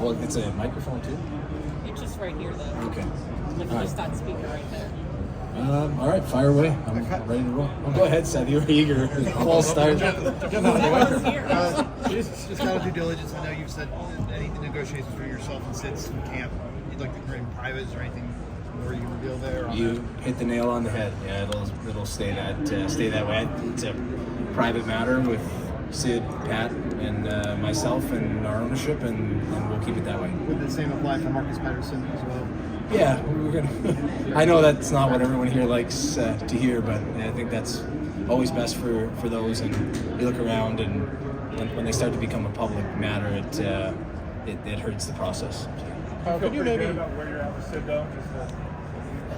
Well, it's a microphone too? It's just right here, though. Okay. Like just that speaker right there. All right, fire away. I'm ready to roll. Go ahead, Seth. You were eager. Full start. Just out of due diligence, I know you've said any negotiations for yourself and Sid's in camp. You'd like to bring in private. Is there anything more you can reveal there? You hit the nail on the head. Yeah, it'll stay that way. It's a private matter with Sid, Pat, and myself and our ownership, and we'll keep it that way. Would the same apply for Marcus Patterson as well? Yeah, we're gonna. I know that's not what everyone here likes to hear, but I think that's always best for those. And you look around, and when they start to become a public matter, it hurts the process. Could you maybe about where you're at with Sid, though?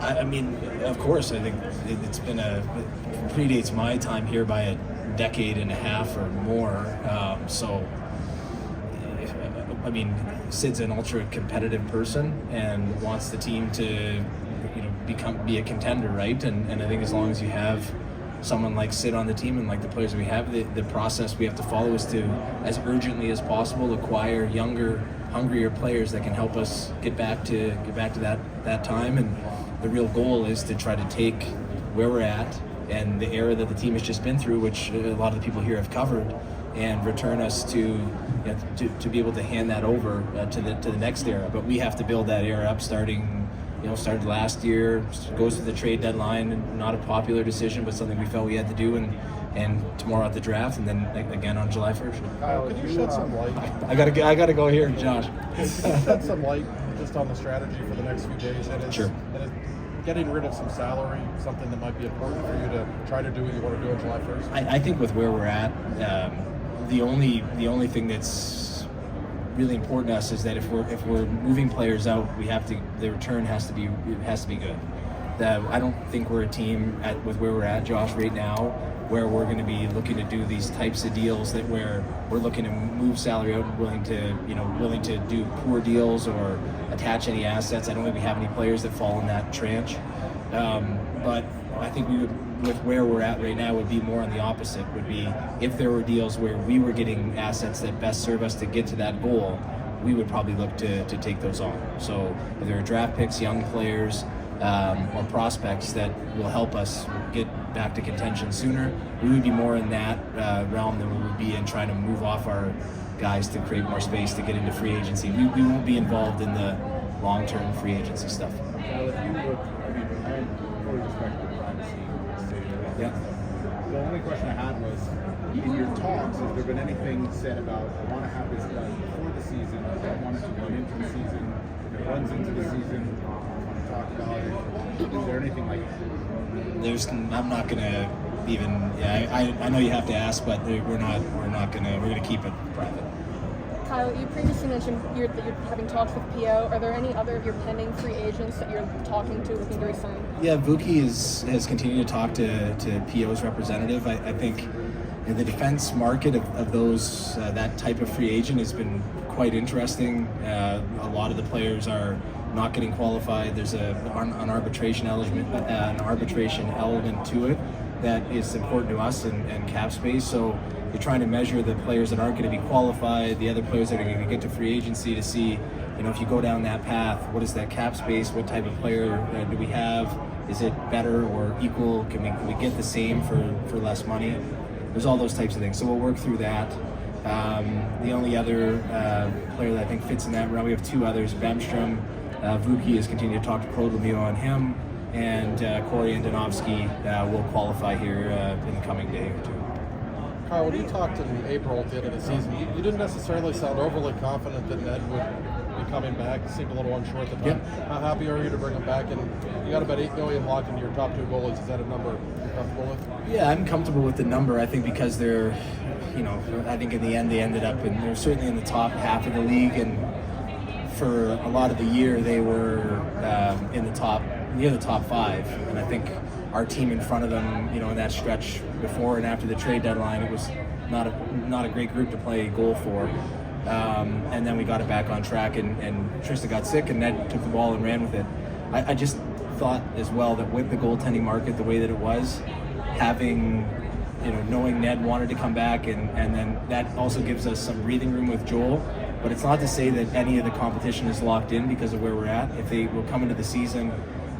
I mean, of course, I think it predates my time here by a decade and a half or more. I mean, Sid's an ultra competitive person and wants the team to, be a contender, right? And I think as long as you have someone like Sid on the team and like the players we have, the process we have to follow is to, as urgently as possible, acquire younger, hungrier players that can help us get back to that time. And the real goal is to try to take where we're at and the era that the team has just been through, which a lot of the people here have covered, and return us to be able to hand that over to the next era. But we have to build that era up started last year, goes to the trade deadline, not a popular decision, but something we felt we had to do, and tomorrow at the draft, and then again on July 1st. Kyle, could you shed some light? I gotta go here, Josh. Shed some light just on the strategy for the next few days. Sure. Getting rid of some salary, something that might be important for you to try to do what you want to do on July 1st? I think with where we're at, the only thing that's really important to us is that if we're moving players out, the return has to be good. I don't think we're a team with where we're at, Josh, right now, where we're going to be looking to do these types of deals that we're looking to move salary out and willing to do poor deals or attach any assets. I don't think we have any players that fall in that tranche. But I think with where we're at right now, would be more on the opposite. Would be if there were deals where we were getting assets that best serve us to get to that goal, we would probably look to take those on. So if there are draft picks, young players, or prospects that will help us get back to contention sooner, we would be more in that realm than we would be in trying to move off our guys to create more space to get into free agency. We won't be involved in the long-term free agency stuff. Yeah. The only question I had was, in your talks, has there been anything said about, I want to have this done before the season, I don't want it to run into the season, if it runs into the season, I want to talk about it. Is there anything like I'm not gonna even. Yeah, I know you have to ask, but we're gonna keep it private. Kyle, you previously mentioned that you're having talks with PO. Are there any other of your pending free agents that you're talking to, looking to resign? Yeah, Vuki has continued to talk to PO's representative. I think the defense market of those that type of free agent has been quite interesting. A lot of the players are not getting qualified. There's an arbitration element to it that is important to us and cap space. So you're trying to measure the players that aren't going to be qualified, the other players that are going to get to free agency, to see, if you go down that path, what is that cap space? What type of player do we have? Is it better or equal? Can we get the same for less money? There's all those types of things. So we'll work through that. The only other player that I think fits in that round, we have two others, Bemstrom. Vuki has continued to talk to Claude Lemieux on him, and Corey Andonovsky will qualify here in the coming day or two. Kyle, when you talked in April at the end of the season, you didn't necessarily sound overly confident that Ned would be coming back. You seemed a little unsure at the time. Yep. How happy are you to bring him back? And you got about $8 million locked into your top two goalies. Is that a number you're comfortable with? Yeah, I'm comfortable with the number. I think because they're, I think in the end they ended up they're certainly in the top half of the league, and for a lot of the year they were near the top five, and I think our team in front of them, in that stretch before and after the trade deadline, it was not a great group to play goal for. And then we got it back on track, and Trista got sick, and Ned took the ball and ran with it. I just thought as well that with the goaltending market the way that it was, having, knowing Ned wanted to come back, and then that also gives us some breathing room with Joel. But it's not to say that any of the competition is locked in because of where we're at. If they will come into the season,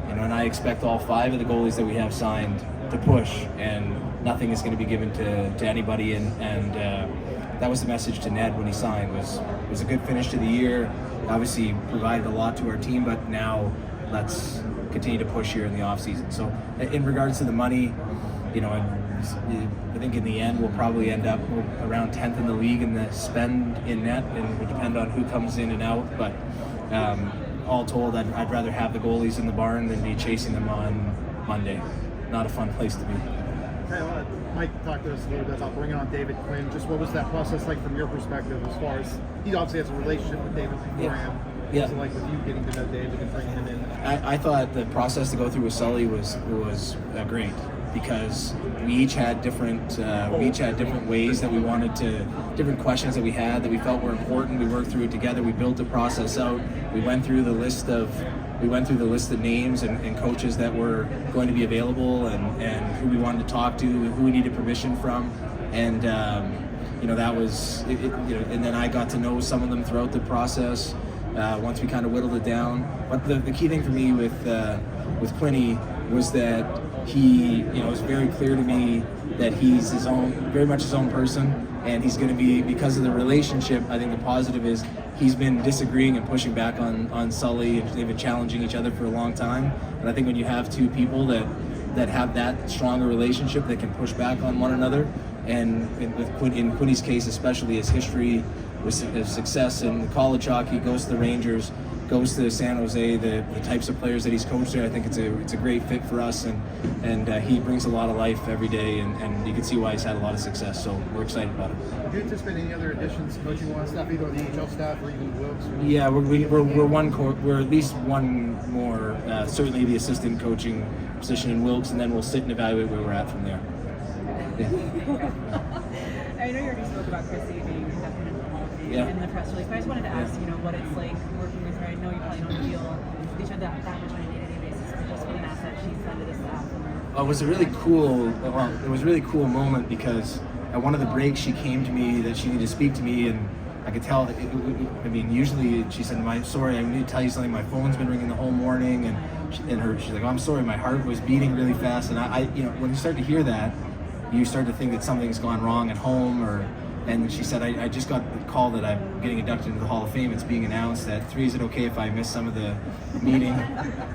and I expect all 5 of the goalies that we have signed to push, and nothing is going to be given to anybody. And that was the message to Ned when he signed. Was a good finish to the year. Obviously provided a lot to our team, but now let's continue to push here in the off season. So in regards to the money, I think in the end we'll probably end up around 10th in the league in the spend in net, and it will depend on who comes in and out. But all told, I'd rather have the goalies in the barn than be chasing them on Monday. Not a fun place to be. Kyle, Mike talked to us a little bit about bringing on David Quinn. Just what was that process like from your perspective, as far as he obviously has a relationship with David beforehand? Yeah. What was it like with you getting to know David and bringing him in? I thought the process to go through with Sully was great, because we each had different ways that we wanted to, different questions that we had that we felt were important. We worked through it together. We built the process out. We went through the list of names and coaches that were going to be available, and who we wanted to talk to, who we needed permission from, and that was it, and then I got to know some of them throughout the process. Once we kind of whittled it down, but the key thing for me with Quinny was that he, it was very clear to me that he's very much his own person, and he's going to be, because of the relationship. I think the positive is he's been disagreeing and pushing back on Sully, and they've been challenging each other for a long time. And I think when you have 2 people that have that stronger relationship, that can push back on one another, and in Quinny's case especially, his history with success in college hockey, goes to the Rangers, goes to San Jose, the types of players that he's coached there, I think it's a great fit for us, and he brings a lot of life every day, and you can see why he's had a lot of success, so we're excited about it. Do you anticipate any other additions, coaching wise staff, either on the AHL staff or even Wilkes? Yeah, we're at least one more, certainly the assistant coaching position in Wilkes, and then we'll sit and evaluate where we're at from there. Yeah. I know you already spoke about Chrissy being indefinite in the press release, but I just wanted to ask, what it's like working with her. I know you probably don't feel each other that much on a day-to-day basis, but just what an asset she's been to the staff. It was a really cool moment, because at one of the breaks she came to me that she needed to speak to me, and I could tell. Usually she said, "Sorry, I need to tell you something. My phone's been ringing the whole morning," and she's like, "Oh, I'm sorry, my heart was beating really fast." And I when you start to hear that, you start to think that something's gone wrong at home, and she said, I just got the call that I'm getting inducted into the Hall of Fame. It's being announced at 3. Is it okay if I miss some of the meeting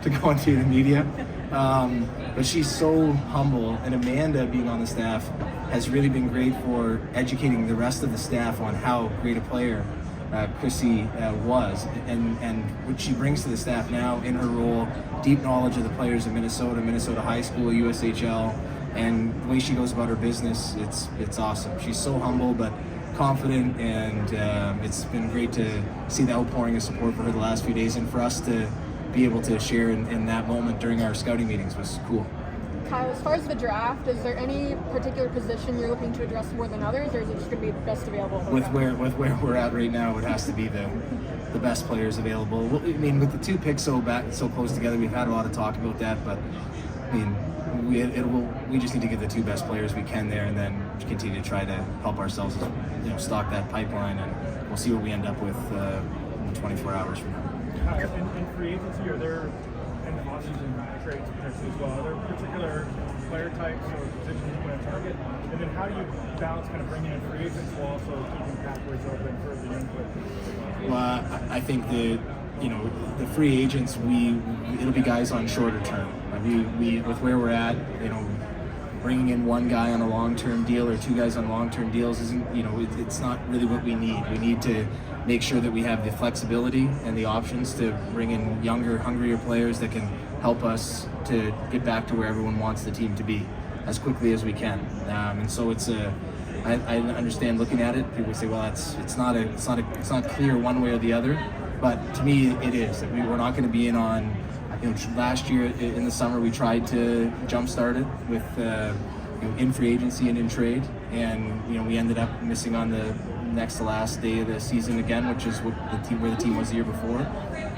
to go into the media? But she's so humble, and Amanda being on the staff has really been great for educating the rest of the staff on how great a player Chrissy was, and what she brings to the staff now in her role, deep knowledge of the players in Minnesota high school, USHL, and the way she goes about her business, it's awesome. She's so humble but confident, and it's been great to see the outpouring of support for her the last few days, and for us to be able to share in that moment during our scouting meetings was cool. Kyle, as far as the draft, is there any particular position you're looking to address more than others, or is it just going to be the best available? With where we're at right now, it has to be the best players available. With the 2 picks so close together, we've had a lot of talk about that, but we just need to get the 2 best players we can there, and then continue to try to help ourselves, stock that pipeline, and we'll see what we end up with in 24 hours from now. In free agency, are there, and off-season trades potentially as well, are there particular player types or positions you want to target? And then how do you balance kind of bringing in free agents while also keeping pathways open for the young players? Well, I think the free agents, it'll be guys on shorter term. We with where we're at, bringing in 1 guy on a long-term deal or 2 guys on long-term deals isn't, it's not really what we need. We need to make sure that we have the flexibility and the options to bring in younger, hungrier players that can help us to get back to where everyone wants the team to be as quickly as we can. And so I understand looking at it. People say, well, it's not clear one way or the other. But to me, it is. We're not going to be in on. Last year in the summer, we tried to jumpstart it with in free agency and in trade, and we ended up missing on the next to last day of the season again, which is where the team was the year before.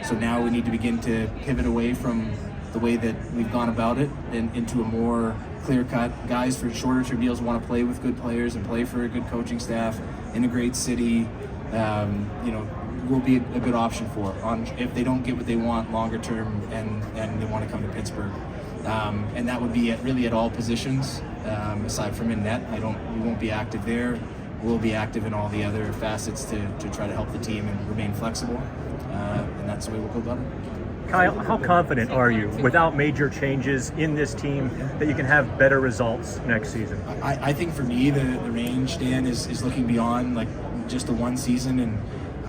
So now we need to begin to pivot away from the way that we've gone about it and into a more clear-cut. Guys for shorter-term deals want to play with good players and play for a good coaching staff in a great city. will be a good option for on if they don't get what they want longer term and they want to come to Pittsburgh. And that would be really at all positions, aside from in net. We won't be active there. We'll be active in all the other facets to try to help the team and remain flexible. And that's the way we'll go about it. Kyle, how confident are you, without major changes in this team, that you can have better results next season? I think for me, the range, Dan, is looking beyond like just the one season, and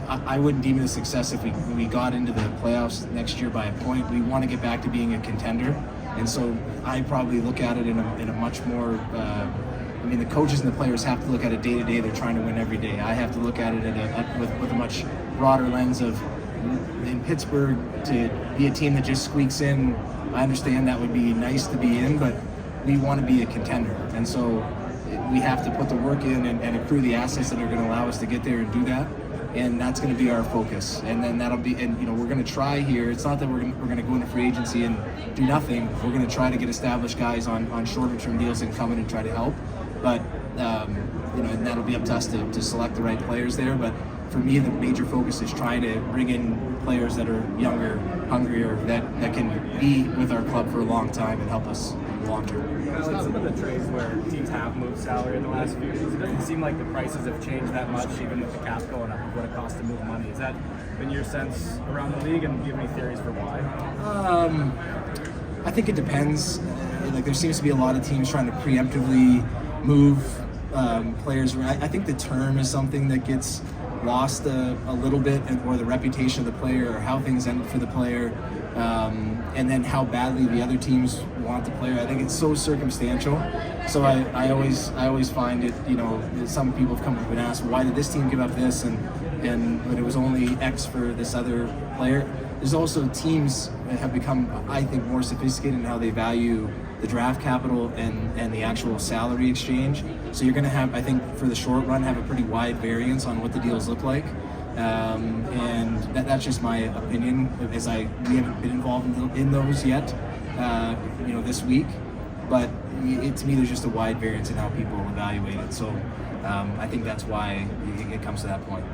I wouldn't deem it a success if we got into the playoffs next year by a point. We want to get back to being a contender, and so I probably look at it in a much more. The coaches and the players have to look at it day to day. They're trying to win every day. I have to look at it with a much broader lens of. In Pittsburgh, to be a team that just squeaks in, I understand that would be nice to be in, but we want to be a contender, and so we have to put the work in and accrue the assets that are going to allow us to get there and do that, and that's going to be our focus. And then that'll be, and we're going to try here. It's not that we're going to go into free agency and do nothing. We're going to try to get established guys on shorter term deals and come in and try to help, but and that'll be up to us to select the right players there. But for me, the major focus is trying to bring in players that are younger, hungrier, that can be with our club for a long time and help us long term. Some of the trades where teams have moved salary in the last few years, it doesn't seem like the prices have changed that much, even with the cap going up, what it costs to move money. Has that been your sense around the league, and do you have any theories for why? I think it depends. There seems to be a lot of teams trying to preemptively move players. I think the term is something that gets lost a little bit, or the reputation of the player, or how things end for the player, and then how badly the other teams want the player. I think it's so circumstantial. So I always find it, some people have come up and asked, why did this team give up this, but it was only X for this other player. There's also teams that have become, I think, more sophisticated in how they value the draft capital and the actual salary exchange. So you're going to have, I think, for the short run, have a pretty wide variance on what the deals look like. And that's just my opinion, as we haven't been involved in those yet, this week. But to me, there's just a wide variance in how people evaluate it. So I think that's why it comes to that point.